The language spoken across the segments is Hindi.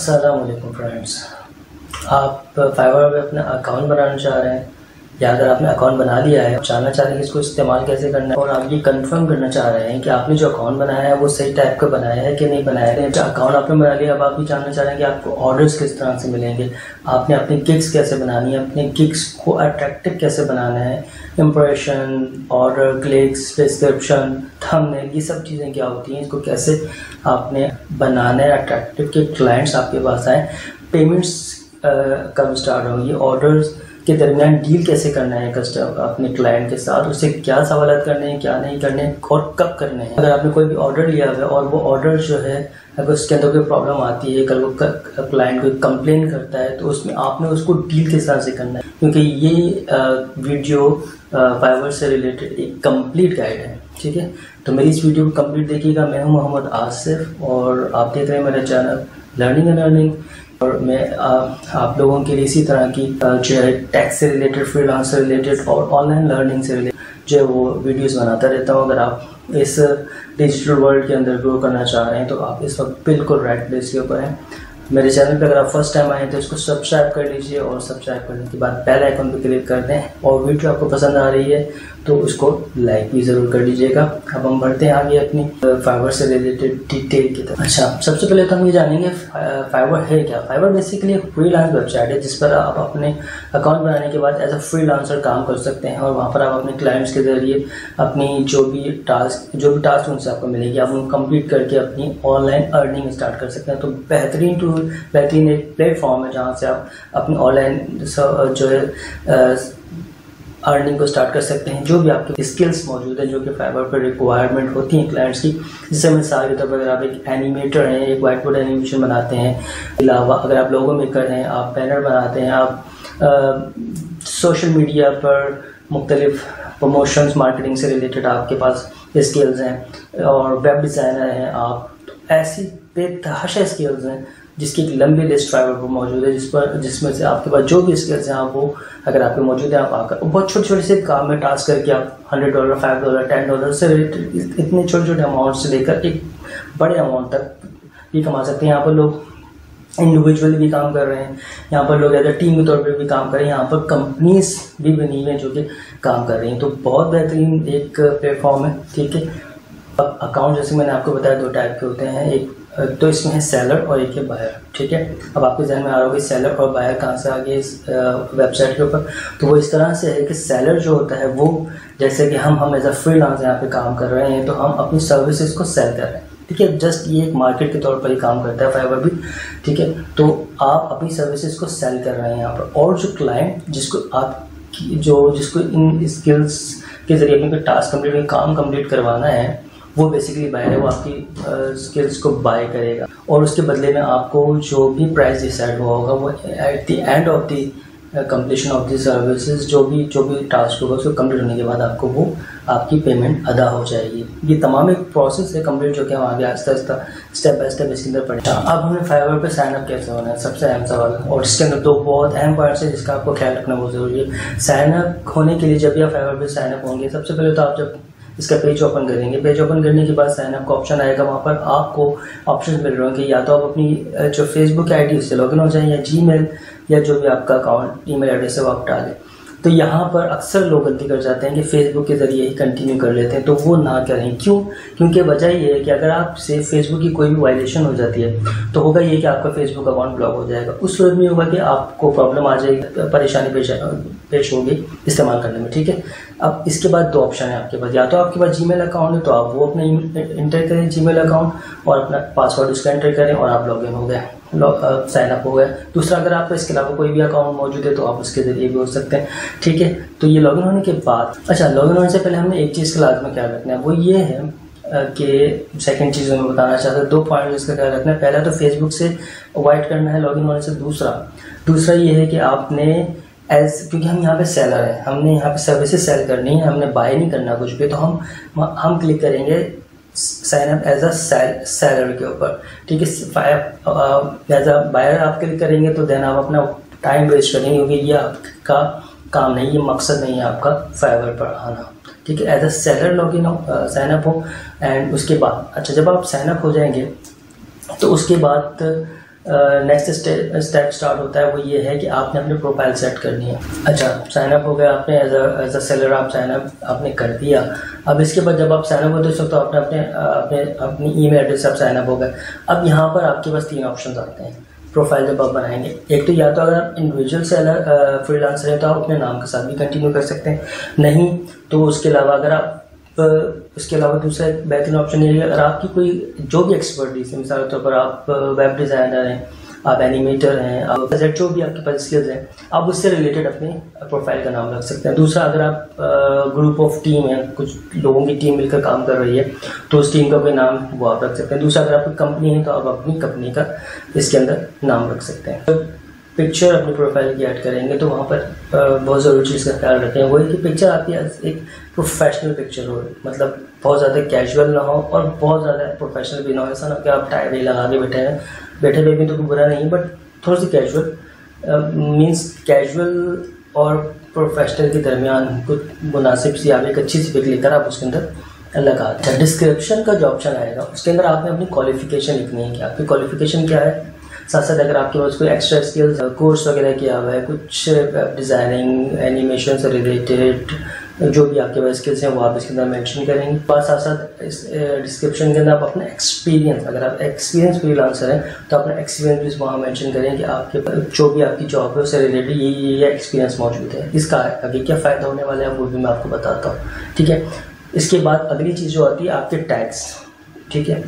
अस्सलामुअलैकुम फ्रेंड्स, आप फाइवर में अपना अकाउंट बनाना चाह रहे हैं या अगर आपने अकाउंट बना लिया है, जानना चाह रहे हैं कि इसको इस्तेमाल कैसे करना है और आप ये कंफर्म करना चाह रहे हैं कि आपने जो अकाउंट बनाया है वो सही टाइप का बनाया है कि नहीं बनाया है। जो अकाउंट आपने बना लिया, अब आप ये जानना चाह रहे हैं कि आपको ऑर्डर्स किस तरह से मिलेंगे, आपने अपनी गिग्स कैसे बनानी है, अपने गिग्स को अट्रैक्टिव कैसे बनाना है, impression, order, clicks, description, thumbnail, ये सब चीज़ें क्या होती हैं, इसको कैसे आपने बनाना है अट्रैक्टिव कि क्लाइंट्स आपके पास आए, पेमेंट्स कब स्टार्ट होंगी, ऑर्डर्स के दरमियान डील कैसे करना है कस्टमर अपने क्लाइंट के साथ, उससे क्या सवाल करने हैं, क्या नहीं करने हैं और कब करने हैं। अगर आपने कोई भी ऑर्डर लिया हुआ है और वो ऑर्डर जो है अगर उसके अंदर कोई प्रॉब्लम आती है, कल वो क्लाइंट कोई कंप्लेन करता है तो उसमें आपने उसको डील किस तरह से करना है, क्योंकि ये वीडियो फाइवर से रिलेटेड एक कंप्लीट गाइड है। ठीक है, तो मेरी इस वीडियो को कंप्लीट देखिएगा। मैं हूं मोहम्मद आसिफ और आप देख रहे हैं मेरा चैनल लर्निंग एंड अर्निंग, और मैं आप लोगों के लिए इसी तरह की जो है टैक्स से रिलेटेड, फ्रीलांस से रिलेटेड और ऑनलाइन लर्निंग से रिलेटेड जो है वो वीडियोस बनाता रहता हूँ। अगर आप इस डिजिटल वर्ल्ड के अंदर ग्रो करना चाह रहे हैं तो आप इस वक्त बिल्कुल राइट प्लेस के ऊपर हैं। मेरे चैनल पर अगर आप फर्स्ट टाइम आए तो इसको सब्सक्राइब कर लीजिए और सब्सक्राइब करने के बाद बेल आइकन पर क्लिक कर दें और वीडियो आपको पसंद आ रही है तो उसको लाइक भी ज़रूर कर लीजिएगा। अब हम बढ़ते हैं आगे अपनी फाइवर से रिलेटेड डिटेल की तरफ। अच्छा, सबसे पहले तो हम ये जानेंगे फाइवर है क्या। फाइवर बेसिकली एक फ्रीलांस वेबसाइट है जिस पर आप अपने अकाउंट बनाने के बाद एज अ फ्रीलांसर काम कर सकते हैं और वहाँ पर आप अपने क्लाइंट्स के जरिए अपनी जो भी टास्क उनसे आपको मिलेगी आप उनको कंप्लीट करके अपनी ऑनलाइन अर्निंग स्टार्ट कर सकते हैं। तो बेहतरीन एक प्लेटफॉर्म है जहाँ से आप अपनी ऑनलाइन जो है अर्निंग को स्टार्ट कर सकते हैं। जो भी आपके स्किल्स मौजूद है जो कि फाइवर पर रिक्वायरमेंट होती हैं क्लाइंट्स की, जैसे मिसाल के तौर पर अगर आप एक एनिमेटर हैं, एक वाइट बोर्ड एनिमेशन बनाते हैं, अलावा अगर आप लोगो मेकर हैं, आप बैनर बनाते हैं, आप सोशल मीडिया पर मुख्तलिफ प्रमोशंस मार्केटिंग से रिलेटेड आपके पास स्किल्स हैं और वेब डिज़ाइनर हैं आप, तो ऐसी बेतहाशा स्किल्स हैं जिसकी एक लंबी लिस्ट फाइवर पर मौजूद है जिसमें से आपके पास जो भी स्किल्स हैं आप वो अगर आपके मौजूद है आप आकर बहुत छोटे छोटे से काम में टास्क करके आप $100, $5, $10 से रिलेटेड इतने छोटे छोटे अमाउंट से लेकर एक बड़े अमाउंट तक भी कमा सकते हैं। यहाँ पर लोग इंडिविजुअली भी काम कर रहे हैं, यहाँ पर लोग एज अ टीम के तौर पर भी काम कर रहे हैं, यहाँ पर कंपनीज भी बनी हुई हैं जो कि काम कर रही हैं। तो बहुत बेहतरीन एक प्लेटफॉर्म है। ठीक है, अब अकाउंट जैसे मैंने आपको बताया 2 टाइप के होते हैं, एक तो इसमें है सेलर और एक है बायर। ठीक है, अब आपके जहन में आ रहा होगा सेलर और बायर कहाँ से आ गए इस वेबसाइट के ऊपर। तो वो इस तरह से है कि सेलर जो होता है वो जैसे कि हम एज अ फ्रीलांसर यहाँ पे काम कर रहे हैं तो हम अपनी सर्विसेज को सेल कर रहे हैं। ठीक है, जस्ट ये एक मार्केट के तौर पर ही काम करता है फाइवर भी। ठीक है, तो आप अपनी सर्विसेज को सेल कर रहे हैं यहाँ पर, और जो क्लाइंट जिसको इन स्किल्स के जरिए अपने टास्क कंप्लीट काम कंप्लीट करवाना है वो बेसिकली बायर है, वो आपकी स्किल्स को बाय करेगा और उसके बदले में आपको जो भी प्राइस डिसाइड हुआ होगा वो at the end of the completion of the services जो भी टास्क होगा उसको कंप्लीट होने के बाद आपको वो आपकी पेमेंट अदा हो जाएगी। ये तमाम एक प्रोसेस है कंप्लीट जो कि हम आगे Aahista Aahista step by step इसके अंदर पढ़ें। अब हमें फाइवर पे साइन अप कैसे होना है, सबसे अहम सवाल, और इसके अंदर 2 बहुत अहम पॉइंट्स है जिसका आपको ख्याल रखना बहुत ज़रूरी है। साइन अप होने के लिए जब भी आप फाइवर पे साइन अप होंगे, सबसे पहले तो आप जब इसका पेज ओपन करेंगे, पेज ओपन करने के बाद साइन अप का ऑप्शन आएगा, वहाँ पर आपको ऑप्शन मिल रहे होंगे, या तो आप अपनी जो फेसबुक आईडी उससे लॉगिन हो जाएं या जीमेल या जो भी आपका अकाउंट ईमेल एड्रेस है वो आप डालें। तो यहाँ पर अक्सर लोग गलती कर जाते हैं कि फेसबुक के जरिए ही कंटिन्यू कर लेते हैं, तो वो ना करें। क्यों? क्योंकि वजह ये है कि अगर आपसे फेसबुक की कोई भी वायलेशन हो जाती है तो होगा ये कि आपका फेसबुक अकाउंट ब्लॉक हो जाएगा। उस सूरत में होगा कि आपको प्रॉब्लम आ जाएगी, परेशानी पेश होगी इस्तेमाल करने में। ठीक है, अब इसके बाद 2 ऑप्शन है आपके पास, या तो आपके पास जीमेल अकाउंट है तो आप वो अपने इंटर करें जीमेल अकाउंट और अपना पासवर्ड उसका एंटर करें और आप लॉगिन हो गए, साइन अप हो गया। दूसरा, अगर आपका इसके अलावा कोई भी अकाउंट मौजूद है तो आप उसके जरिए भी हो सकते हैं। ठीक है, तो ये लॉगिन होने के बाद, अच्छा लॉगिन होने से पहले हमने एक चीज़ का लाजमी ख्याल रखना है, वो ये है कि सेकंड चीज़ मैं बताना चाहता हूँ, 2 पॉइंट इसका ख्याल रखना है। पहला तो फेसबुक से अवॉइड करना है लॉगिन होने से। दूसरा ये है कि आपने क्योंकि हम यहाँ पे सेलर हैं, हमने यहाँ पे सर्विसेज सेल करनी है, हमने बाय नहीं करना कुछ भी, तो हम क्लिक करेंगे sign up as a seller के ऊपर। ठीक है, एज अ बायर आप क्लिक करेंगे तो देन आप अपना टाइम वेस्ट करेंगे क्योंकि ये आपका काम नहीं, ये मकसद नहीं है आपका फाइवर पर आना। ठीक है, एज अ सेलर लॉगिन हो, साइन अप हो, एंड उसके बाद अच्छा जब आप साइन अप हो जाएंगे तो उसके बाद नेक्स्ट स्टेप स्टार्ट होता है, वो ये है कि आपने अपनी प्रोफाइल सेट करनी है। अच्छा, साइन अप हो गया आपने, एज अ सेलर आप साइन अप आपने कर दिया। अब इसके बाद जब आप साइन अप होते हो तो आपने अपनी ईमेल एड्रेस से आप साइन अप हो गए। अब यहाँ पर आपके पास 3 ऑप्शन आते हैं प्रोफाइल जब आप बनाएंगे। एक तो या तो अगर आप इंडिविजुअल सेलर फ्रीलांसर है तो आप अपने नाम के साथ भी कंटिन्यू कर सकते हैं, नहीं तो उसके अलावा अगर आप इसके अलावा दूसरा एक बेहतरीन ऑप्शन ये है, अगर आपकी कोई जो भी एक्सपर्टीज है, मिसाल के तौर पर आप वेब डिज़ाइनर हैं, आप एनिमेटर हैं, आप जो भी आपके पास स्किल्स हैं, आप उससे रिलेटेड अपने प्रोफाइल का नाम रख सकते हैं। दूसरा, अगर आप ग्रुप ऑफ टीम है, कुछ लोगों की टीम मिलकर काम कर रही है तो उस टीम का कोई नाम वो आप रख सकते हैं। दूसरा, अगर आपकी कंपनी है तो आप अपनी कंपनी का इसके अंदर नाम रख सकते हैं। तो पिक्चर अपनी प्रोफाइल की ऐड करेंगे तो वहाँ पर बहुत ज़रूरी चीज़ का ख्याल रखें, वो है कि पिक्चर आपकी एक प्रोफेशनल पिक्चर हो, मतलब बहुत ज़्यादा कैजुअल ना हो और बहुत ज़्यादा प्रोफेशनल भी ना हो। ऐसा ना कि आप टाई वाई लगा के बैठे हुए भी तो कोई बुरा नहीं, बट थोड़ी सी कैजुअल मीन्स कैजुअल और प्रोफेशनल के दरमियान कुछ मुनासिब सी आप एक अच्छी सी पिक लेकर आप उसके अंदर लगा। अच्छा, डिस्क्रिप्शन का जो ऑप्शन आएगा उसके अंदर आपने अपनी क्वालिफिकेशन लिखनी है कि आपकी क्वालिफिकेशन क्या है। साथ साथ अगर आपके पास कोई एक्स्ट्रा स्किल्स कोर्स वगैरह किया हुआ है, कुछ डिज़ाइनिंग एनिमेशन से रिलेटेड जो भी आपके पास स्किल्स हैं वो आप इसके अंदर मेंशन करेंगे। और साथ साथ इस डिस्क्रिप्शन के अंदर आप अपना एक्सपीरियंस, अगर आप एक्सपीरियंस फ्रीलांसर हैं तो अपना एक्सपीरियंस भी वहाँ मेंशन करें कि आपके जो भी आपकी जॉब है उससे रिलेटेड ये एक्सपीरियंस मौजूद है। इसका आगे क्या फ़ायदा होने वाला है वो भी मैं आपको बताता हूँ, ठीक है। इसके बाद अगली चीज़ जो आती है आपके टैग्स, ठीक है।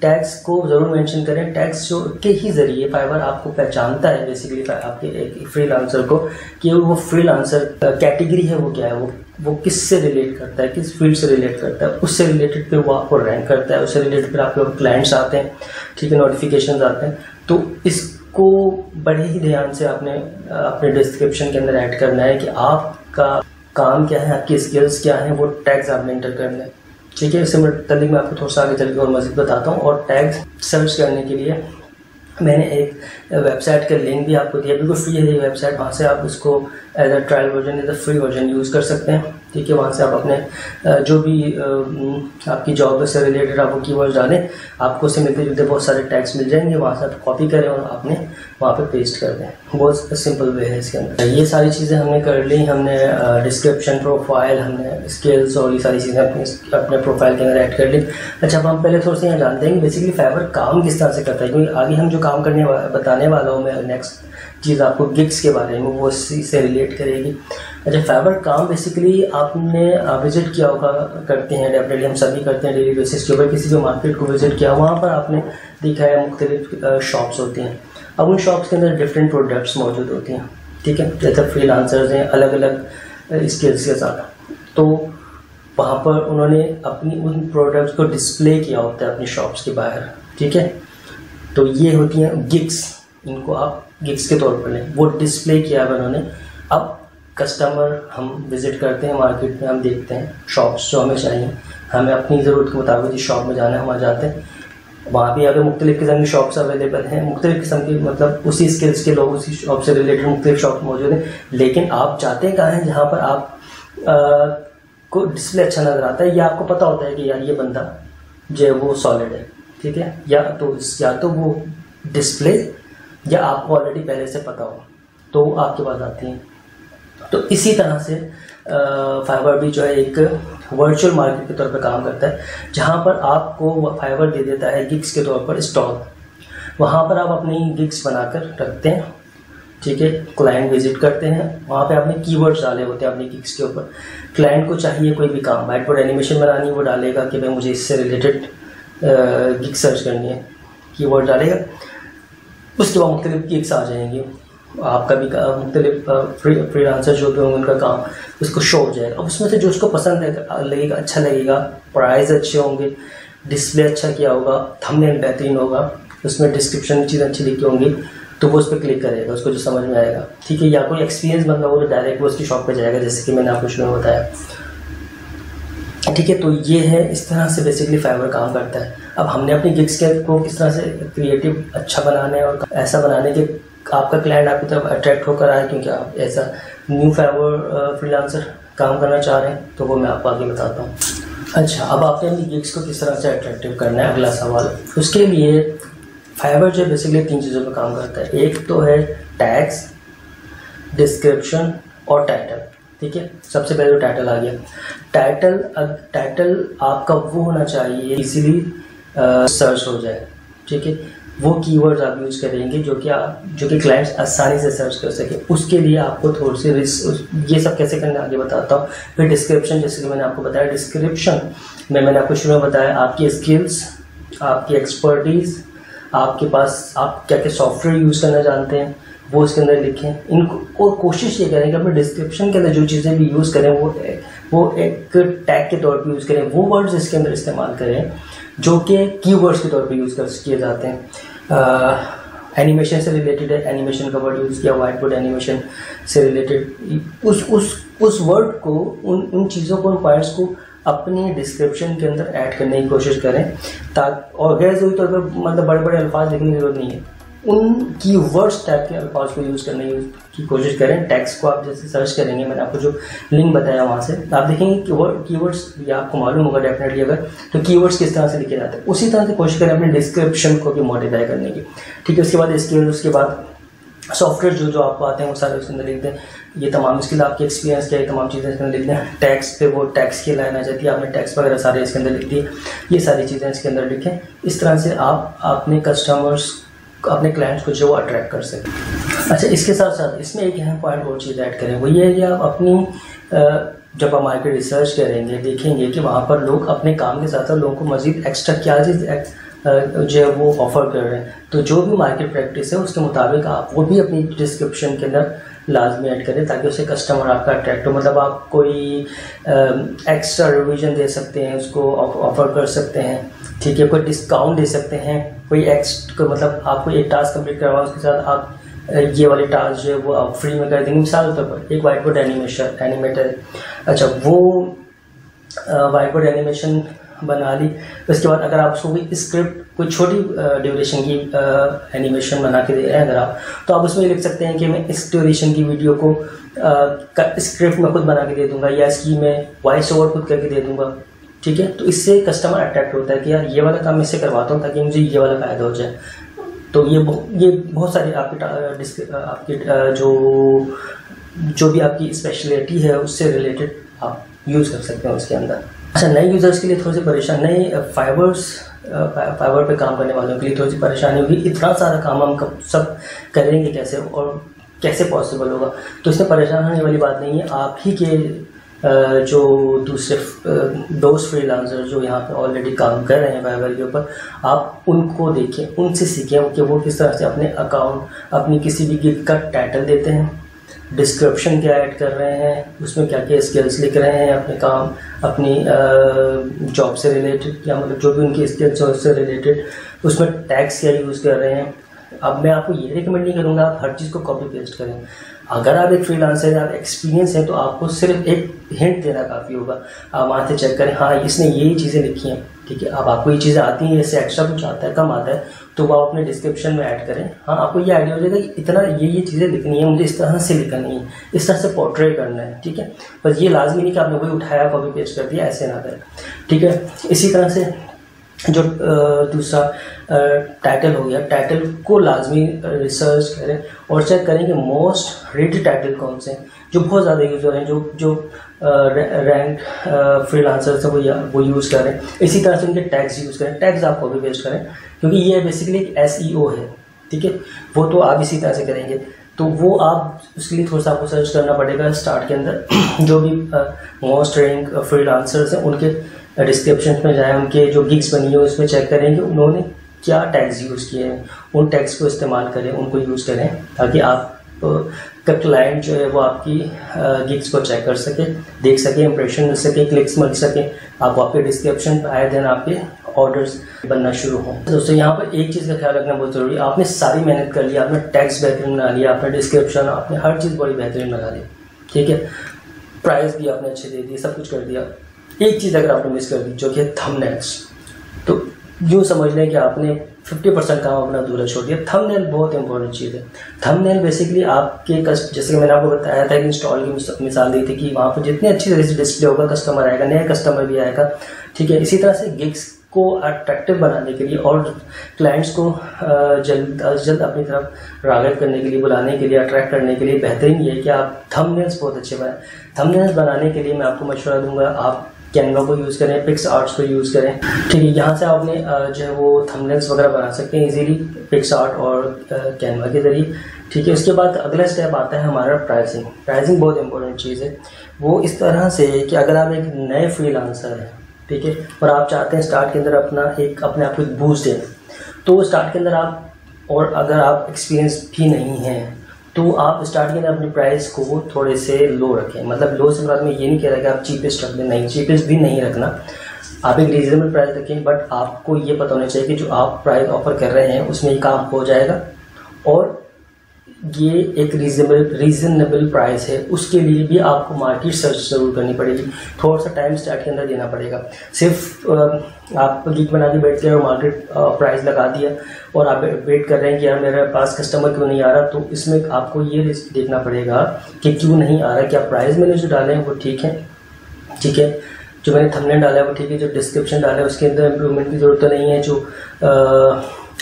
टैग्स को ज़रूर मेंशन करें। टैग्स जो के ही ज़रिए फाइवर आपको पहचानता है बेसिकली आपके एक फ्रीलांसर को कि वो फ्रीलांसर कैटेगरी है वो क्या है, वो किससे रिलेट करता है, किस फील्ड से रिलेट करता है, उससे रिलेटेड फिर वो आपको रैंक करता है, उससे रिलेटेड फिर आपके क्लाइंट्स आते हैं, ठीक है, नोटिफिकेशंस आते हैं। तो इसको बड़े ही ध्यान से आपने अपने डिस्क्रिप्शन के अंदर ऐड करना है कि आपका काम क्या है, आपकी स्किल्स क्या हैं, वो टैग्स आपने एंटर करना है, ठीक है। इससे मतलब मैं आपको थोड़ा सा आगे चल के और मज़ीद बताता हूँ। और टैग्स सर्च करने के लिए मैंने एक वेबसाइट का लिंक भी आपको दिया, बिल्कुल फ्री है ये वेबसाइट, वहाँ से आप इसको as a trial version as a free version use कर सकते हैं, ठीक है। वहाँ से आप अपने जो भी आपकी जॉब से रिलेटेड आप वो कीवर्ड्स डालें, आपको उससे मिलते जुलते बहुत सारे टैग्स मिल जाएंगे, वहाँ से आप कॉपी करें और आपने वहाँ पे पेस्ट कर दें। बहुत सिंपल वे है इसके अंदर। ये सारी चीज़ें हमने कर ली, हमने डिस्क्रिप्शन, प्रोफाइल, हमने स्किल्स और ये सारी चीज़ें अपने प्रोफाइल के अंदर ऐड कर ली। अच्छा, अब हम पहले थोड़ा सा यहाँ जानते हैं बेसिकली फाइवर काम किस तरह से करता है, क्योंकि आगे हम जो काम बताने वाला हूँ मैं नेक्स्ट चीज़ आपको गिग्स के बारे में, वो इससे रिलेट करेगी। अच्छा, फाइवर काम बेसिकली आपने विजिट किया होगा, करते हैं डेफिनेटली, हम सभी करते हैं डेली बेसिस के ऊपर। किसी भी मार्केट को विजिट किया, वहाँ पर आपने देखा है मुख्तलिफ शॉप्स होती हैं। अब उन शॉप्स के अंदर डिफरेंट प्रोडक्ट्स मौजूद होती हैं, ठीक है। जैसे फ्रीलांसर्स हैं अलग अलग स्किल्स के साथ, तो वहाँ पर उन्होंने अपनी उन प्रोडक्ट्स को डिस्प्ले किया होता है अपनी शॉप्स के बाहर, ठीक है। तो ये होती हैं गिग्स, इनको आप गिग्स के तौर पर लें, वो डिस्प्ले किया है उन्होंने। अब कस्टमर हम विज़िट करते हैं मार्केट में, हम देखते हैं शॉप्स जो हमें चाहिए, हमें अपनी ज़रूरत के मुताबिक जिस शॉप में जाना है वहाँ जाते हैं। वहाँ भी अगर मुख्तलिफ़ किस्म की शॉप्स अवेलेबल हैं, मुख्तलिफ़ किस्म की मतलब उसी स्किल्स के लोग उसी शॉप से रिलेटेड मुख्तलिफ शॉप मौजूद हैं, लेकिन आप जाते कहाँ हैं जहाँ पर आप को डिस्प्ले अच्छा नज़र आता है, या आपको पता होता है कि यार ये बंदा जो है वो सॉलिड है, ठीक है। या तो वो डिस्प्ले या आपको ऑलरेडी पहले से पता हो तो आपके पास आती हैं। तो इसी तरह से फाइवर भी जो है एक वर्चुअल मार्केट के तौर पर काम करता है, जहाँ पर आपको फाइवर दे देता है गिग्स के तौर पर स्टॉल। वहाँ पर आप अपनी गिग्स बनाकर रखते हैं, ठीक है। क्लाइंट विजिट करते हैं, वहाँ पे आपने कीवर्ड्स डाले होते हैं अपनी गिग्स के ऊपर। क्लाइंट को चाहिए कोई भी काम, व्हाइट बोर्ड एनिमेशन बनानी, वो डालेगा कि भाई मुझे इससे रिलेटेड गिग सर्च करनी है, कीवर्ड डालेगा। उसके बाद मुख्तलिफ गिग्स आ जाएंगी, आपका भी मुख्तलिफ फ्रीलांसर जो भी होंगे उनका काम उसको शो हो जाएगा। अब उसमें से जो उसको पसंद लगेगा, अच्छा लगेगा, प्राइस अच्छे होंगे, डिस्प्ले अच्छा किया होगा, थंबनेल बेहतरीन होगा, उसमें डिस्क्रिप्शन चीज़ अच्छी लिखी होंगी, तो वो उस पर क्लिक करेगा, उसको जो समझ में आएगा, ठीक है। या कोई एक्सपीरियंस बंदा वो तो डायरेक्ट वो उसकी शॉप पे जाएगा, जैसे कि मैंने आपको शुरू में बताया, ठीक है। तो ये है, इस तरह से बेसिकली फाइवर काम करता है। अब हमने अपनी गिग्स को किस तरह से क्रिएटिव अच्छा बनाना है और ऐसा बनाने के आपका क्लाइंट आपकी तरफ अट्रैक्ट होकर आए, क्योंकि आप ऐसा न्यू फाइवर फ्रीलांसर काम करना चाह रहे हैं, तो वो मैं आपको आगे बताता हूँ। अच्छा, अब आपने अपनी गिग्स को किस तरह से अट्रैक्टिव करना है, अगला सवाल। उसके लिए फाइवर जो बेसिकली 3 चीज़ों पर काम करता है। एक तो है टैग्स, डिस्क्रिप्शन और टाइटल। ठीक है, सबसे पहले तो टाइटल आ गया। टाइटल आपका वो होना चाहिए इजीली सर्च हो जाए। ठीक है, वो कीवर्ड्स आप यूज़ करेंगे जो कि क्लाइंट्स आसानी से सर्च कर सके। उसके लिए आपको थोड़ी सी ये सब कैसे करना आगे बताता हूँ। फिर डिस्क्रिप्शन, जैसे कि मैंने आपको बताया, डिस्क्रिप्शन में मैंने आपको शुरू में बताया आपकी स्किल्स, आपकी एक्सपर्टीज़, आपके पास आप क्या क्या सॉफ्टवेयर यूज़ करना जानते हैं वो इसके अंदर लिखें। इनको कोशिश ये करें कि अपने डिस्क्रिप्शन के अंदर जो चीज़ें भी यूज़ करें वो एक टैग के तौर पे यूज़ करें। वो वर्ड्स इसके अंदर इस्तेमाल करें जो कि कीवर्ड्स के तौर पे यूज़ किए जाते हैं। एनिमेशन से रिलेटेड है, एनिमेशन का वर्ड यूज़ किया, व्हाइट बोर्ड एनिमेशन से रिलेटेड उस वर्ड को, उन चीज़ों को, उन पॉइंट्स को अपने डिस्क्रिप्शन के अंदर ऐड करने की कोशिश करें ताकि, और गैर ज़रूरी तौर पर मतलब बड़े बड़े अल्फाज लिखने की जरूरत नहीं है, उन कीवर्ड्स टाइप के अल्फाज को यूज़ करने की कोशिश करें। टैग्स को आप जैसे सर्च करेंगे, मैंने आपको जो लिंक बताया वहाँ से आप देखेंगे कीवर्ड्स, या आपको मालूम होगा डेफिनेटली अगर, तो कीवर्ड्स किस तरह से लिखे जाते हैं, उसी तरह से कोशिश करें अपने डिस्क्रिप्शन को भी मॉडिफाई करने की। ठीक है, उसके बाद स्किल्स, उसके बाद सॉफ्टवेयर जो आपको आते हैं वो सारे उसके अंदर लिख दें। ये तमाम स्किल, आपकी एक्सपीरियंस क्या है, तमाम चीज़ें इसके अंदर लिख दें। टैक्स पे वो टैक्स की लाइन आ जाती है, आपने टैक्स वगैरह सारे इसके अंदर लिख दिए, ये सारी चीज़ें इसके अंदर लिखें। इस तरह से आप अपने कस्टमर्स, अपने क्लाइंट्स को जो अट्रैक्ट कर सकें। अच्छा, इसके साथ साथ इसमें एक अहम पॉइंट और चीज़ ऐड करें, वो ये है कि आप अपनी जब आप मार्केट रिसर्च करेंगे, देखेंगे कि वहाँ पर लोग अपने काम के साथ साथ लोगों को मज़ीद एक्स्ट्रा क्या चीज़ जो है वो ऑफ़र कर रहे हैं। तो जो भी मार्केट प्रैक्टिस है उसके मुताबिक आप वो भी अपनी डिस्क्रिप्शन के अंदर लाजमी ऐड करें ताकि उससे कस्टमर आपका अट्रैक्ट हो। मतलब आप कोई एक्स्ट्रा रिविजन दे सकते हैं, उसको ऑफ़र कर सकते हैं। ठीक है, कोई डिस्काउंट दे सकते हैं, कोई मतलब आपको एक टास्क कंप्लीट करवा, उसके साथ आप ये वाले टास्क जो है वो आप फ्री में कर देंगे। मिसाल के तौर पर एक व्हाइट बोर्ड एनिमेटर, अच्छा वो व्हाइट बोर्ड एनिमेशन बना ली, उसके बाद अगर आप उसको कोई स्क्रिप्ट, कोई छोटी ड्यूरेशन की एनिमेशन बना के दे रहे हैं अगर आप, तो आप उसमें लिख सकते हैं कि मैं इस ड्यूरेशन की वीडियो को स्क्रिप्ट में खुद बना के दे दूंगा, या इसकी मैं वॉइस ओवर खुद करके दे दूंगा। ठीक है, तो इससे कस्टमर अट्रैक्ट होता है कि यार ये वाला काम इससे करवाता हूँ ताकि मुझे ये वाला फ़ायदा हो जाए। तो ये बहुत सारी आपकी जो भी आपकी स्पेशलिटी है उससे रिलेटेड आप यूज़ कर सकते हैं उसके अंदर। अच्छा, नए यूज़र्स के लिए थोड़ी सी परेशान, नए फाइवर पे काम करने वालों के लिए थोड़ी सी परेशानी होगी। इतना सारा काम हम सब करेंगे कैसे और कैसे पॉसिबल होगा, तो इसमें परेशान होने वाली बात नहीं है। आप ही के जो दूसरे दोस्त फ्रीलांसर जो यहाँ पे ऑलरेडी काम कर रहे हैं फाइवर के ऊपर, आप उनको देखें, उनसे सीखें कि वो किस तरह से अपने अकाउंट, अपनी किसी भी गिग का टाइटल देते हैं, डिस्क्रिप्शन क्या ऐड कर रहे हैं, उसमें क्या क्या स्किल्स लिख रहे हैं, अपने काम, अपनी जॉब से रिलेटेड या मतलब जो भी उनकी स्किल्स है उससे रिलेटेड, उसमें टैग्स क्या यूज़ कर रहे हैं। अब मैं आपको ये रिकमेंड नहीं करूँगा आप हर चीज़ को कॉपी पेस्ट करें। अगर आप एक फ्रीलांसर हैं, आप एक्सपीरियंस है, तो आपको सिर्फ एक हिंट देना काफ़ी होगा। आप वहाँ से चेक करें, हाँ इसने ये चीज़ें लिखी हैं, ठीक है, अब आपको ये चीज़ें आती हैं, इससे एक्स्ट्रा कुछ आता है, कम आता है, तो वो आप अपने डिस्क्रिप्शन में ऐड करें। हाँ, आपको ये आइडिया हो जाएगा कि इतना ये चीज़ें लिखनी है, मुझे इस तरह से लिखनी है, इस तरह से पोर्ट्रे करना है। ठीक है, बस ये लाजमी नहीं कि आपने वही उठाया कॉपी पेस्ट कर दिया, ऐसे ना करें। ठीक है, इसी तरह से जो दूसरा टाइटल हो गया, टाइटल को लाजमी रिसर्च करें और चेक करें कि मोस्ट रेटेड टाइटल कौन से हैं, जो बहुत ज़्यादा यूज़ हो रहे हैं, जो रैंक फ्रीलांसर्स हैं वो यूज़ करें। इसी तरह से उनके टैग्स यूज़ करें, टैग्स आप कॉपी पेस्ट करें, क्योंकि ये बेसिकली एक SEO है। ठीक है, वो तो आप इसी तरह से करेंगे, तो वो आप उसके लिए थोड़ा सा आपको सर्च करना पड़ेगा स्टार्ट के अंदर। जो भी मोस्ट रैंक फ्रीलांसर्स हैं उनके डिस्क्रिप्शन में जाएं, उनके जो गिग्स बनी है उसमें चेक करेंगे उन्होंने क्या टैग्स यूज़ किए हैं, उन टैग्स को इस्तेमाल करें, उनको यूज़ करें, ताकि आप का क्लाइंट जो है वो आपकी गिग्स को चेक कर सके, देख सके, इंप्रेशन मिल सके, क्लिक्स मिल सके, आपको आपके डिस्क्रिप्शन पर आए दिन आपके ऑर्डर्स बनना शुरू हों। दोस्तों, यहाँ पर एक चीज़ का ख्याल रखना बहुत ज़रूरी है। आपने सारी मेहनत कर ली, आपने टैग्स बेहतरीन बना लिया, आपने डिस्क्रिप्शन, आपने हर चीज़ बड़ी बेहतरीन बना ली, ठीक है, प्राइस भी आपने अच्छे दे दिए, सब कुछ कर दिया। एक चीज़ अगर आपने मिस कर दी, जो कि है थंबनेल्स, तो यूँ समझ लें कि आपने 50% काम अपना अधूरा छोड़ दिया। थंबनेल बहुत इंपॉर्टेंट चीज़ है। थंबनेल बेसिकली आपके जैसे कि मैंने आपको बताया था कि इंस्टॉल की मिसाल दी थी कि वहाँ पर जितनी अच्छी तरह से डिस्प्ले होगा, कस्टमर आएगा, नया कस्टमर भी आएगा। ठीक है, इसी तरह से गिग्स को अट्रैक्टिव बनाने के लिए और क्लाइंट्स को जल्द अज जल्द अपनी तरफ राग़िब करने के लिए, बुलाने के लिए, अट्रैक्ट करने के लिए बेहतरीन ये है कि आप थंबनेल्स बहुत अच्छे बनाएं। थंबनेल्स बनाने के लिए मैं आपको मशवरा दूंगा, आप कैनवा को यूज़ करें, पिक्सआर्ट्स को यूज़ करें। ठीक है, यहाँ से आपने जो है वो थंबनेल्स वगैरह बना सकते हैं इजीली पिक्सआर्ट और कैनवा के ज़रिए। ठीक है, उसके बाद अगला स्टेप आता है हमारा प्राइसिंग। प्राइसिंग बहुत इंपॉर्टेंट चीज़ है। वो इस तरह से कि अगर आप एक नए फ्रीलांसर हैं, ठीक है, और आप चाहते हैं स्टार्ट के अंदर अपने आप को एक बूस्ट दें, तो स्टार्ट के अंदर आप, और अगर आप एक्सपीरियंस भी नहीं हैं तो आप स्टार्ट के अंदर अपनी प्राइस को थोड़े से लो रखें। मतलब लो से मुराद में ये नहीं कह रहा कि आप चीपेस्ट रख दें, नहीं, चीपेस्ट भी नहीं रखना, आप एक रीजनेबल प्राइस रखें। बट आपको ये पता होना चाहिए कि जो आप प्राइस ऑफर कर रहे हैं उसमें ये काम हो जाएगा और ये एक रीजनेबल प्राइस है। उसके लिए भी आपको मार्केट सर्च जरूर करनी पड़ेगी, थोड़ा सा टाइम स्टार्ट के अंदर देना पड़ेगा। सिर्फ आप गिग बना के बैठ गए और मार्केट प्राइस लगा दिया और आप वेट कर रहे हैं कि यार मेरे पास कस्टमर क्यों नहीं आ रहा, तो इसमें आपको ये देखना पड़ेगा कि क्यों नहीं आ रहा। क्या प्राइस मैंने जो डाले हैं वो ठीक है, ठीक है, जो मैंने थंबनेल डाला है वो ठीक है, जो डिस्क्रिप्शन डाला है उसके अंदर इम्प्रूवमेंट की ज़रूरत तो नहीं है, जो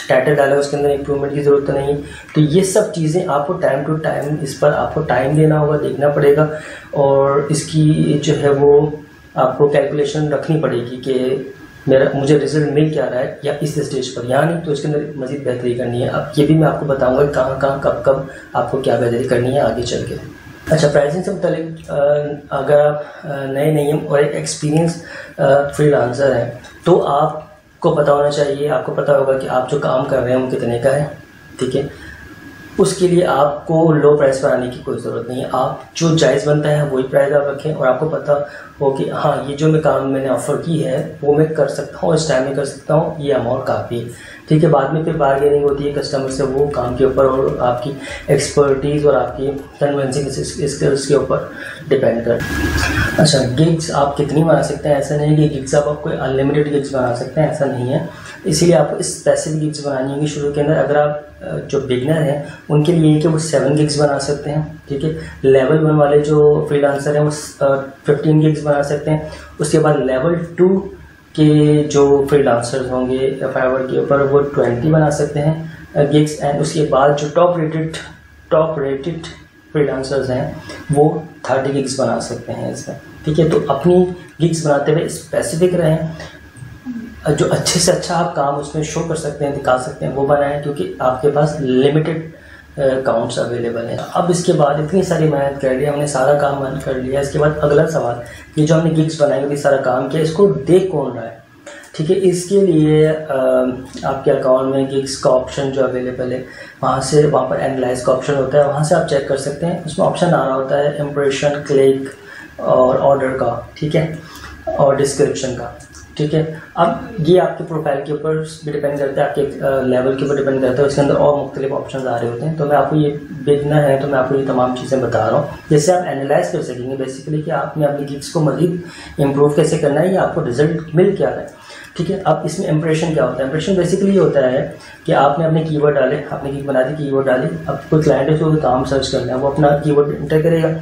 टाइटल डाला है उसके अंदर इम्प्रूवमेंट की ज़रूरत तो नहीं है। तो ये सब चीज़ें आपको टाइम टू टाइम इस पर आपको टाइम देना होगा, देखना पड़ेगा और इसकी जो है वो आपको कैलकुलेशन रखनी पड़ेगी कि मुझे रिजल्ट मिल क्या रहा है या इस स्टेज पर, यहाँ नहीं तो इसके अंदर मज़ीद बेहतरी करनी है। अब ये भी मैं आपको बताऊँगा कहाँ कब आपको क्या बेहतरी करनी है आगे चल के। अच्छा, प्राइसिंग से मुतालिक अगर आप नए नहीं हैं और एक एक्सपीरियंस फ्रीलांसर हैं तो आपको पता होना चाहिए, आपको पता होगा कि आप जो काम कर रहे हैं वो कितने का है। ठीक है, उसके लिए आपको लो प्राइस बनाने की कोई ज़रूरत नहीं है। आप जो जायज़ बनता है वही प्राइस आप रखें और आपको पता हो कि हाँ ये जो मैंने ऑफ़र की है वो मैं कर सकता हूँ, इस टाइम में कर सकता हूँ, ये अमाउंट काफ़ी है। ठीक है, बाद में फिर बार्गेनिंग होती है कस्टमर से वो काम के ऊपर और आपकी एक्सपर्टीज़ और आपकी कन्विंसिंग स्किल्स के ऊपर डिपेंड कर। अच्छा, गिग्स आप कितनी बना सकते हैं, ऐसा नहीं कि गिग्स आप कोई अनलिमिटेड गिग्स बना सकते हैं, ऐसा नहीं है। इसीलिए आपको स्पेसिफिक गिग्स बनानी होगी शुरू के अंदर। अगर आप जो बिगनर हैं उनके लिए कि वो 7 गिग्स बना सकते हैं। ठीक है, लेवल 1 वाले जो फ्रीलांसर हैं वो 15 गिग्स बना सकते हैं। उसके बाद लेवल 2 के जो फ्रीलांसर्स होंगे फाइवर के ऊपर वो 20 बना सकते हैं गिग्स। एंड उसके बाद जो टॉप रेटेड फ्रीलांसर्स हैं वो 30 गिग्स बना सकते हैं इसमें। ठीक है, तो अपनी गिग्स बनाते हुए स्पेसिफिक रहें, जो अच्छे से अच्छा आप काम उसमें शो कर सकते हैं, दिखा सकते हैं, वो बनाएं, क्योंकि आपके पास लिमिटेड काउंट्स अवेलेबल हैं। अब इसके बाद इतनी सारी मेहनत कर ली, हमने सारा काम बंद कर लिया, इसके बाद अगला सवाल, ये जो हमने गिग्स बनाई हुई सारा काम किया, इसको देख कौन रहा है। ठीक है, इसके लिए आपके अकाउंट में गिग्स का ऑप्शन जो अवेलेबल है वहाँ पर एनालाइज का ऑप्शन होता है, वहाँ से आप चेक कर सकते हैं। उसमें ऑप्शन आ रहा होता है इम्प्रेशन, क्लिक और ऑर्डर का, ठीक है, और डिस्क्रिप्शन का। ठीक है, अब ये आपके प्रोफाइल के ऊपर भी डिपेंड करता है, आपके लेवल के ऊपर डिपेंड करता है। उसके अंदर और मुख्तलिफ ऑप्शन आ रहे होते हैं। तो मैं आपको ये बिगनर है तो मैं आपको ये तमाम चीज़ें बता रहा हूँ, जिससे आप एनालाइज कर सकेंगे बेसिकली कि आपने अपनी गिग्स को मज़ीद इम्प्रूव कैसे करना है या आपको रिजल्ट मिल क्या रहा है। ठीक है, अब इसमें इंप्रेशन क्या होता है। इंप्रेशन बेसिकली होता है कि आपने अपने कीवर्ड डाले, आपने गिग बना दी, कीवर्ड डाले, अब कोई क्लाइंट है जो काम सर्च करना है वो अपना कीवर्ड इंटर करेगा।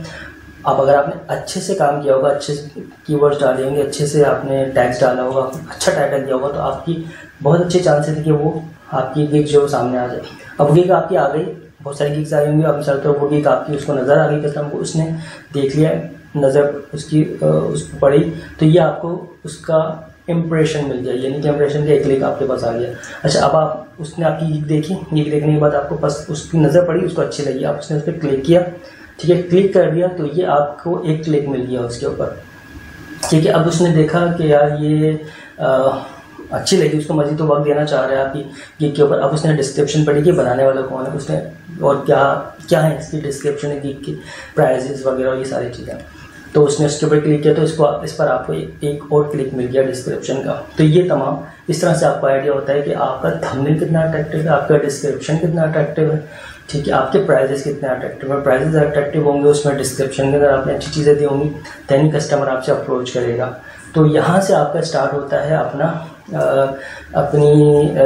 अब अगर आपने अच्छे से काम किया होगा, अच्छे से कीवर्ड्स डाले होंगे, अच्छे से आपने टैग्स डाला होगा, अच्छा टाइटल दिया होगा, तो आपकी बहुत अच्छे चांसेस है कि वो आपकी गिग जो सामने आ जाए। अब गिग आपकी आ गई, बहुत सारी गिग्स आई होंगी, आप चलते हो वो गिग आपकी उसको नज़र आ गई, कस्टमर को उसने देख लिया, नज़र उसकी उसको पड़ी, तो ये आपको उसका इम्प्रेशन मिल गया, यानी कि इम्प्रेशन का एक क्लिक आपके पास आ गया। अच्छा, अब आप उसने आपकी गिग देखी, गिग देखने के बाद आपको बस उसकी नज़र पड़ी, उसको अच्छी लगी, आप उसने उस पर क्लिक किया। ठीक है, क्लिक कर दिया तो ये आपको एक क्लिक मिल गया उसके ऊपर। ठीक है, अब उसने देखा कि यार ये अच्छी लगी, उसको मज़ीद तो वक्त देना चाह रहा है आपकी गिग के ऊपर। अब उसने डिस्क्रिप्शन पढ़ी कि बनाने वाला कौन है, उसने और क्या है इसकी डिस्क्रिप्शन है, गिग की प्राइजेस वगैरह ये सारी चीज़ें, तो उसने उसके ऊपर क्लिक किया तो इस पर आपको एक और क्लिक मिल गया डिस्क्रिप्शन का। तो ये तमाम इस तरह से आपको आइडिया होता है कि आपका थंबनेल कितना अट्रैक्टिव है, आपका डिस्क्रिप्शन कितना अट्रैक्टिव है। ठीक है, आपके प्राइजेस कितने अट्रैक्टिव है, प्राइजेस अट्रैक्टिव होंगे, उसमें डिस्क्रिप्शन के अंदर आपने अच्छी चीज़ें दी होंगी, दैन कस्टमर आपसे अप्रोच करेगा। तो यहाँ से आपका स्टार्ट होता है अपनी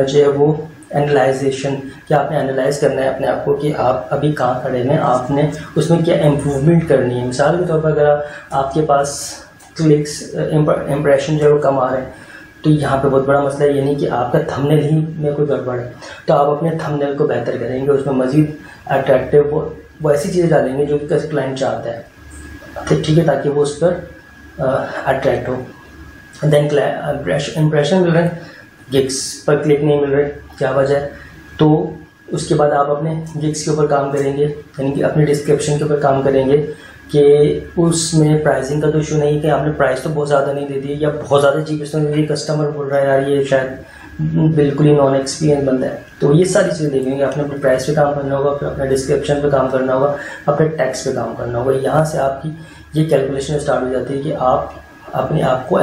जो है वो एनालाइजेशन, कि आपने एनालाइज करना है अपने आप को कि आप अभी कहाँ खड़े हैं, आपने उसमें क्या इम्प्रूवमेंट करनी है। मिसाल के तौर पर अगर आपके पास क्लिक्स इम्प्रेशन जो है वो कम आ रहे हैं तो यहाँ पे बहुत बड़ा मसला है, यानी कि आपका थंबनेल ही में कोई गड़बड़ है। तो आप अपने थंबनेल को बेहतर करेंगे, उसमें मज़ीद अट्रैक्टिव वो ऐसी चीज़ें डालेंगे जो कि क्लाइंट चाहता है, ठीक है, ताकि वो उस पर अट्रैक्ट हो। देन इम्प्रेशन मिल रहे हैं, गिग्स पर क्लिक नहीं मिल रहे, क्या वजह है? तो उसके बाद आप अपने गिग्स के ऊपर काम करेंगे, यानी कि अपने डिस्क्रिप्शन के ऊपर काम करेंगे कि उसमें प्राइसिंग का तो इशू नहीं कि आपने प्राइस तो बहुत ज़्यादा नहीं दे दी या बहुत ज़्यादा चीप इसमें दे दी, कस्टमर बोल रहा है यार ये शायद बिल्कुल ही नॉन एक्सपीरियंस बंदा है। तो ये सारी चीज़ें देखेंगे, आपने अपने प्राइस पे काम करना होगा, फिर अपने डिस्क्रिप्शन पे काम करना होगा, अपने टैक्स पे काम करना होगा। यहाँ से आपकी ये कैलकुलेशन स्टार्ट हो जाती है कि आप अपने आप को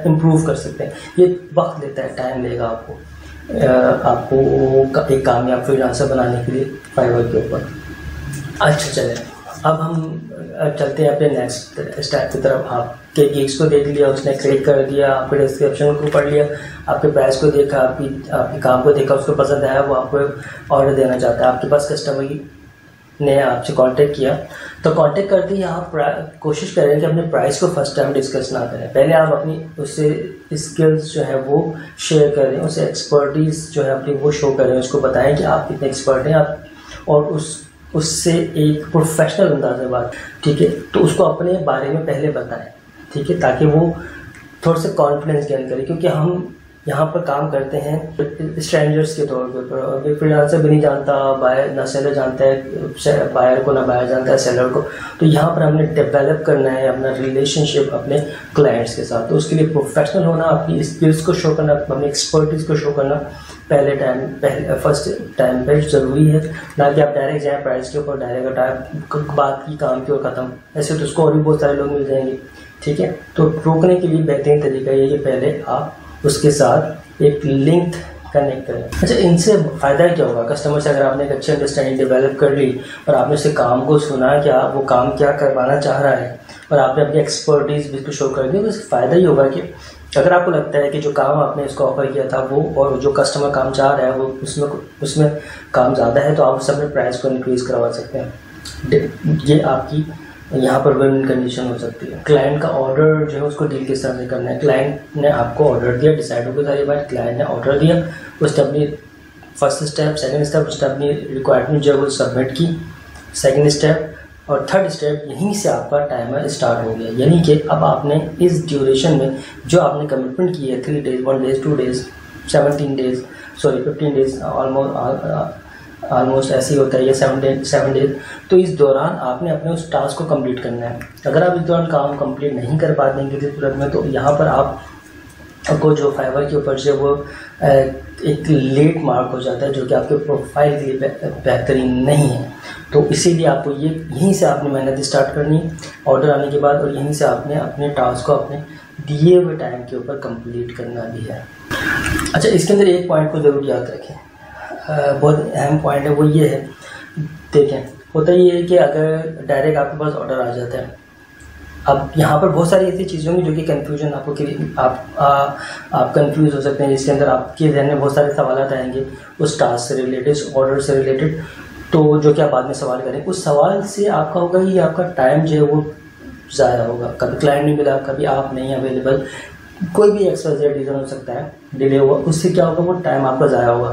इम्प्रूव कर सकते हैं। ये वक्त लेता है, टाइम लेगा आपको एक कामयाब फ्रीलांसर बनाने के लिए फाइवर के ऊपर। अच्छा चले, अब हम चलते हैं अपने नेक्स्ट स्टेप की तरफ। आपके गिग्स को देख लिया, उसने क्लिक कर दिया, आपके डिस्क्रिप्शन को पढ़ लिया, आपके प्राइस को देखा, आपके काम को देखा, उसको पसंद आया, वो आपको ऑर्डर देना चाहता है। आपके पास कस्टमर ने आपसे कांटेक्ट किया, तो कांटेक्ट करते ही आप कोशिश करें कि अपने प्राइस को फर्स्ट टाइम डिस्कस ना करें। पहले आप अपनी उससे स्किल्स जो है वो शेयर करें, उसे एक्सपर्टीज जो है अपनी वो शो करें, उसको बताएं कि आप कितने एक्सपर्ट हैं आप, और उससे एक प्रोफेशनल अंदाज में बात, ठीक है, तो उसको अपने बारे में पहले बताएं, ठीक है, ताकि वो थोड़ा सा कॉन्फिडेंस गेन करे। क्योंकि हम यहाँ पर काम करते हैं स्ट्रेंजर्स के तौर पर, और फ्रीलांसर भी नहीं जानता, बायर ना सेलर जानता है बायर को, ना बायर जानता है सेलर को। तो यहाँ पर हमने डेवलप करना है अपना रिलेशनशिप अपने क्लाइंट्स के साथ। तो उसके लिए प्रोफेशनल होना, अपनी स्किल्स को शो करना, अपनी एक्सपर्टीज को शो करना फर्स्ट टाइम पे ज़रूरी है, ना कि आप डायरेक्ट जाएँ प्राइस के ऊपर, डायरेक्ट बात की काम की और ख़त्म। ऐसे तो उसको और भी बहुत सारे लोग मिल जाएंगे, ठीक है। तो रोकने के लिए बेहतरीन तरीका ये है कि पहले आप उसके साथ एक लिंक कनेक्ट करें। अच्छा, इनसे फ़ायदा क्या होगा कस्टमर से? अगर आपने एक अच्छी अंडरस्टैंडिंग डेवलप कर ली और आपने उससे काम को सुना कि आप वो काम क्या करवाना चाह रहा है, और आपने अपनी एक्सपर्टीज भी शो कर दी, तो इससे फ़ायदा ही होगा कि अगर आपको लगता है कि जो काम आपने इसको ऑफर किया था वो, और जो कस्टमर काम चाह रहा है वो उसमें काम ज़्यादा है, तो आप उससे अपने प्राइस को इंक्रीज़ करवा सकते हैं। ये आपकी यहाँ पर विन कंडीशन हो सकती है। क्लाइंट का ऑर्डर जो है उसको डील किस तरह से करना है। क्लाइंट ने आपको ऑर्डर दिया, डिसाइड हो गई सारी बात, क्लाइंट ने ऑर्डर दिया, उसने अपनी फर्स्ट स्टेप, सेकंड स्टेप, उसने अपनी रिक्वायरमेंट जो है वो सबमिट की, सेकंड स्टेप और थर्ड स्टेप, यहीं से आपका टाइमर स्टार्ट हो गया। यानी कि अब आपने इस ड्यूरेशन में जो आपने कमिटमेंट की है 3 days, 1 days, 2 days, 15 days, almost ऐसे ही होता है ये 7 डेज। तो इस दौरान आपने अपने उस टास्क को कंप्लीट करना है। अगर आप इस दौरान काम कंप्लीट नहीं कर पाते हैं किसी तुरंत में, तो यहाँ पर आपको जो फाइवर के ऊपर से वो एक लेट मार्क हो जाता है, जो कि आपके प्रोफाइल के लिए बेहतरीन नहीं है। तो इसीलिए आपको यहीं से आपने मेहनत स्टार्ट करनी है ऑर्डर आने के बाद, और यहीं से आपने अपने टास्क को अपने दिए हुए टाइम के ऊपर कंप्लीट करना भी है। अच्छा, इसके अंदर एक पॉइंट को ज़रूर याद रखें, बहुत अहम पॉइंट है, वो ये है, देखें होता ये है कि अगर डायरेक्ट आपके पास ऑर्डर आ जाता है, अब यहाँ पर बहुत सारी ऐसी चीज़ें होंगी जो कि कन्फ्यूजन आप कंफ्यूज हो सकते हैं, जिसके अंदर आपके जहन में बहुत सारे सवाल आएंगे उस टास्क से रिलेटेड, उस ऑर्डर से रिलेटेड, तो जो कि आप बाद में सवाल करें, उस सवाल से आपका होगा कि आपका टाइम जो है वो ज़ाया होगा। कभी क्लाइंट नहीं मिला, कभी आप नहीं अवेलेबल, कोई भी XYZ रीज़न हो सकता है, डिले हुआ, उससे क्या होगा, वो टाइम आपका ज़ाया होगा।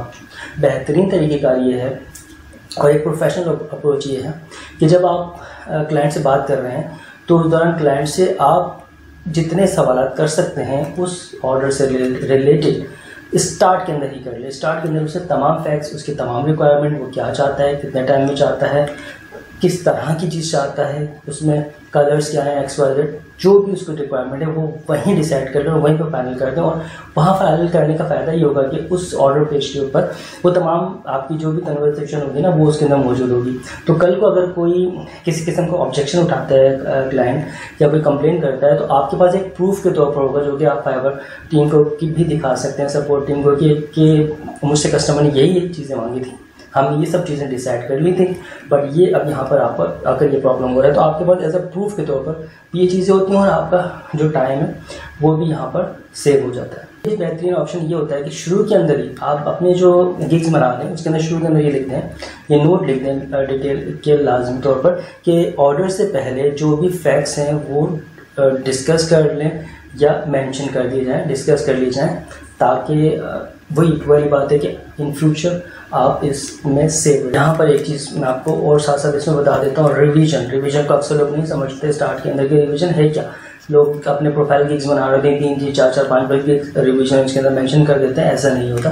बेहतरीन तरीक़ेकार ये है और एक प्रोफेशनल अप्रोच ये है कि जब आप क्लाइंट से बात कर रहे हैं तो उस दौरान क्लाइंट से आप जितने सवाल कर सकते हैं उस ऑर्डर से रिलेटेड स्टार्ट के अंदर ही कर ले। स्टार्ट के अंदर उससे तमाम फैक्ट्स, उसकी तमाम रिक्वायरमेंट, वो क्या चाहता है, कितने टाइम में चाहता है, किस तरह की चीज़ चाहता है, उसमें कलर्स क्या है, XYZ, जो भी उसको रिक्वायरमेंट है वो वहीं डिसाइड कर लें और वहीं पर फाइनल कर दें। और वहाँ फाइनल करने का फ़ायदा ये होगा कि उस ऑर्डर पेज के ऊपर वो तमाम आपकी जो भी कन्वर्सेशन होगी ना, वो उसके अंदर मौजूद होगी। तो कल को अगर कोई किसी किस्म का ऑब्जेक्शन उठाता है क्लाइंट या कोई कंप्लेन करता है, तो आपके पास एक प्रूफ के तौर पर होगा, जो कि आप फाइवर टीम को भी दिखा सकते हैं, सपोर्ट टीम को, कि मुझसे कस्टमर ने यही चीज़ें मांगी थी, हमने ये सब चीज़ें डिसाइड कर ली थी, बट ये अब यहाँ पर आप अगर ये प्रॉब्लम हो रहा है, तो आपके पास एज अ प्रूफ के तौर पर ये चीज़ें होती हैं और आपका जो टाइम है वो भी यहाँ पर सेव हो जाता है। ये बेहतरीन ऑप्शन ये होता है कि शुरू के अंदर ही आप अपने जो गिग्स बना लें उसके अंदर शुरू के अंदर ये लिख दें, ये नोट लिख दें डिटेल के लाजमी तौर पर, कि ऑर्डर से पहले जो भी फैक्ट्स हैं वो डिस्कस कर लें या मेंशन कर दिए जाएं, डिस्कस कर ली जाएं, ताकि वही बात है कि इन फ्यूचर आप इसमें सेव। यहाँ पर एक चीज़ मैं आपको और साथ साथ इसमें बता देता हूँ, रिवीजन को अक्सर लोग नहीं समझते स्टार्ट के अंदर कि रिवीजन है क्या। लोग अपने प्रोफाइल गिग्स बना रहे हैं 3 4 4 5 5 रिवीजन इसके अंदर मेंशन कर देते हैं, ऐसा नहीं होता।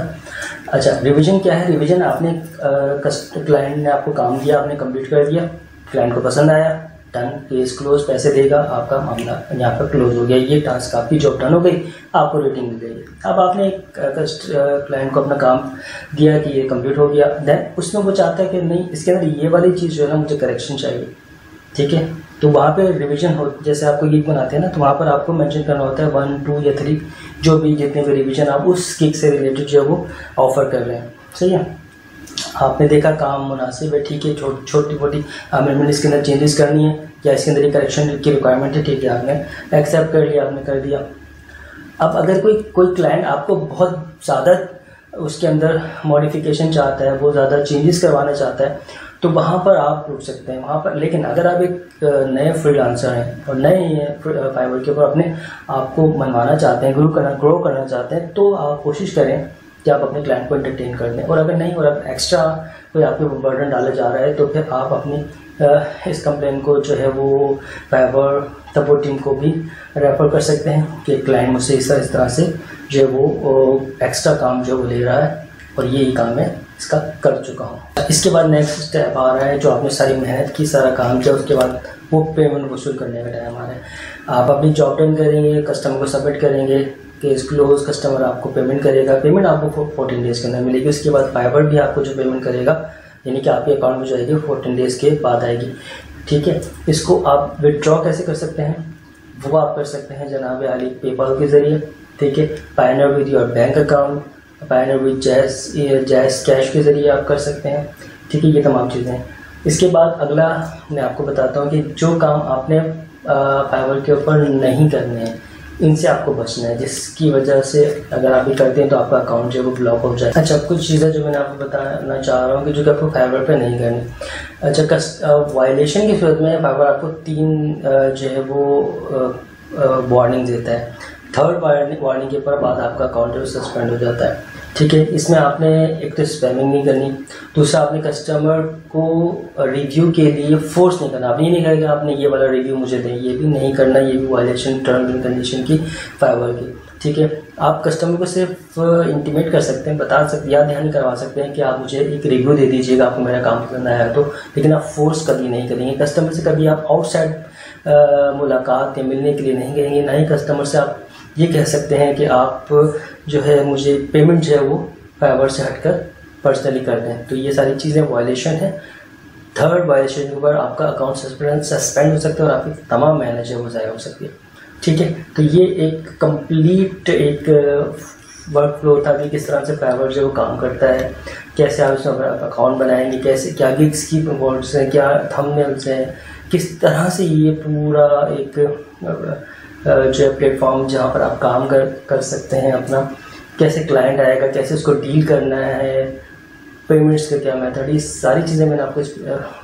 अच्छा, रिवीजन क्या है? रिवीजन आपने क्लाइंट ने आपको काम दिया, आपने कंप्लीट कर दिया, क्लाइंट को पसंद आया, डन, केस क्लोज, पैसे देगा, आपका मामला यहाँ पर क्लोज हो गया, ये टास्क आपकी जॉब डन हो गई, आपको रेटिंग मिल गई। अब आपने क्लाइंट को अपना काम दिया कि ये कंप्लीट हो गया, देन उसमें वो चाहता है कि नहीं, इसके अंदर ये वाली चीज़ जो है मुझे करेक्शन चाहिए, ठीक है। तो वहाँ पे रिवीजन हो, जैसे आपको गिग बनाते हैं ना, तो वहाँ पर आपको मेंशन करना होता है 1 2 या 3 जो भी जितने भी रिवीजन आप उस गिग से रिलेटेड जो है वो ऑफर कर रहे हैं, सही है। आपने देखा काम मुनासिब है, ठीक है, छोटी मोटी अमेंडमेंट इसके अंदर चेंजेस करनी है या इसके अंदर करेक्शन की रिक्वायरमेंट है, ठीक है, आपने एक्सेप्ट कर लिया, आपने कर दिया। अब अगर कोई क्लाइंट आपको बहुत ज़्यादा उसके अंदर मॉडिफिकेशन चाहता है, बहुत ज़्यादा चेंजेस करवाना चाहता है, तो वहाँ पर आप रुक सकते हैं वहाँ पर। लेकिन अगर आप एक नए फ्रीलांसर हैं और नए हैं फाइवर के ऊपर अपने आपको मनवाना चाहते हैं, ग्रो करना चाहते हैं, तो आप कोशिश करें कि आप अपने क्लाइंट को एंटरटेन कर दें। और अगर नहीं, और आप एक्स्ट्रा कोई आपके बर्डन डाला जा रहा है, तो फिर आप अपनी इस कंप्लेन को जो है वो फाइवर सपोर्ट टीम को भी रेफर कर सकते हैं कि क्लाइंट मुझसे इस तरह से जो है वो एक्स्ट्रा काम जो वो ले रहा है और ये ही काम है इसका कर चुका हूँ। इसके बाद नेक्स्ट स्टेप आ रहा है, जो आपने सारी मेहनत की, सारा काम किया, उसके बाद वो पेमेंट वसूल करने का टाइम आ रहा है। आप अपनी जॉब डन करेंगे, कस्टमर को सबमिट करेंगे, केस क्लोज, कस्टमर आपको पेमेंट करेगा, पेमेंट आपको 14 डेज़ के अंदर मिलेगी। उसके बाद फाइवर भी आपको जो पेमेंट करेगा, यानी कि आपके अकाउंट में जाएगी 14 डेज़ के बाद आएगी, ठीक है। इसको आप विदड्रॉ कैसे कर सकते हैं? वो आप कर सकते हैं जनाब आली पेपाल के ज़रिए, ठीक है, Pioneer with your bank account, Pioneer with जैस कैश के ज़रिए आप कर सकते हैं, ठीक है, ये तमाम चीज़ें। इसके बाद अगला मैं आपको बताता हूँ कि जो काम आपने फाइवर के ऊपर नहीं करने हैं, इनसे आपको बचना है, जिसकी वजह से अगर आप ये करते हैं तो आपका अकाउंट जो है वो ब्लॉक हो जाए। अच्छा, कुछ चीज़ें जो मैंने आपको बताना चाह रहा हूँ कि जो कि आपको फाइवर पे नहीं करनी। अच्छा, वायलेशन की सूरत में फाइवर आपको 3 जो है वो वार्निंग देता है। 3rd वार्निंग के बाद आपका अकाउंट जो सस्पेंड हो जाता है, ठीक है। इसमें आपने एक तो स्पैमिंग नहीं करनी, दूसरा आपने कस्टमर को रिव्यू के लिए फोर्स नहीं करना। आपने ये नहीं कहा आपने ये वाला रिव्यू मुझे दें, ये भी नहीं करना, ये भी वायलेशन टर्म एंड कंडीशन की फाइवर की, ठीक है। आप कस्टमर को सिर्फ इंटीमेट कर सकते हैं, बता सकते, याद ध्यान करवा सकते हैं कि आप मुझे एक रिव्यू दे दीजिएगा, आपको मेरा काम करना है तो, लेकिन आप फोर्स कभी नहीं करेंगे कस्टमर से। कभी आप आउटसाइड मुलाकात या मिलने के लिए नहीं कहेंगे, ना ही कस्टमर से आप ये कह सकते हैं कि आप जो है मुझे पेमेंट जो है वो फाइवर से हटकर पर्सनली कर दें। तो ये सारी चीज़ें वायलेशन है। 3rd वायलेशन के ऊपर आपका अकाउंट सस्पेंड हो सकता है और आपकी तमाम मेहनत जो है वो ज़ाया हो सकती है, ठीक है। तो ये एक कंप्लीट एक वर्क फ्लो था कि किस तरह से फाइवर जो काम करता है, कैसे आप इसमें अकाउंट बनाएंगे, कैसे क्या गिग्स की वर्ड्स हैं, क्या थंबनेल्स हैं, किस तरह से ये पूरा एक जो है प्लेटफॉर्म जहाँ पर आप काम कर सकते हैं अपना, कैसे क्लाइंट आएगा, कैसे उसको डील करना है, पेमेंट्स का क्या मेथड, ये सारी चीज़ें मैंने आपको इस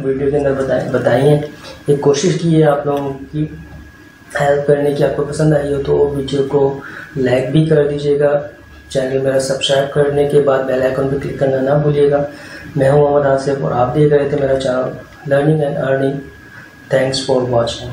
वीडियो के अंदर बताई हैं। एक कोशिश की है आप लोगों की हेल्प करने की। आपको पसंद आई हो तो वीडियो को लाइक भी कर दीजिएगा, चैनल मेरा सब्सक्राइब करने के बाद बेल आइकन पर क्लिक करना ना भूलिएगा। मैं हूं मोहम्मद आसिफ और आप देख रहे थे मेरा channel learning and earning. Thanks for watching.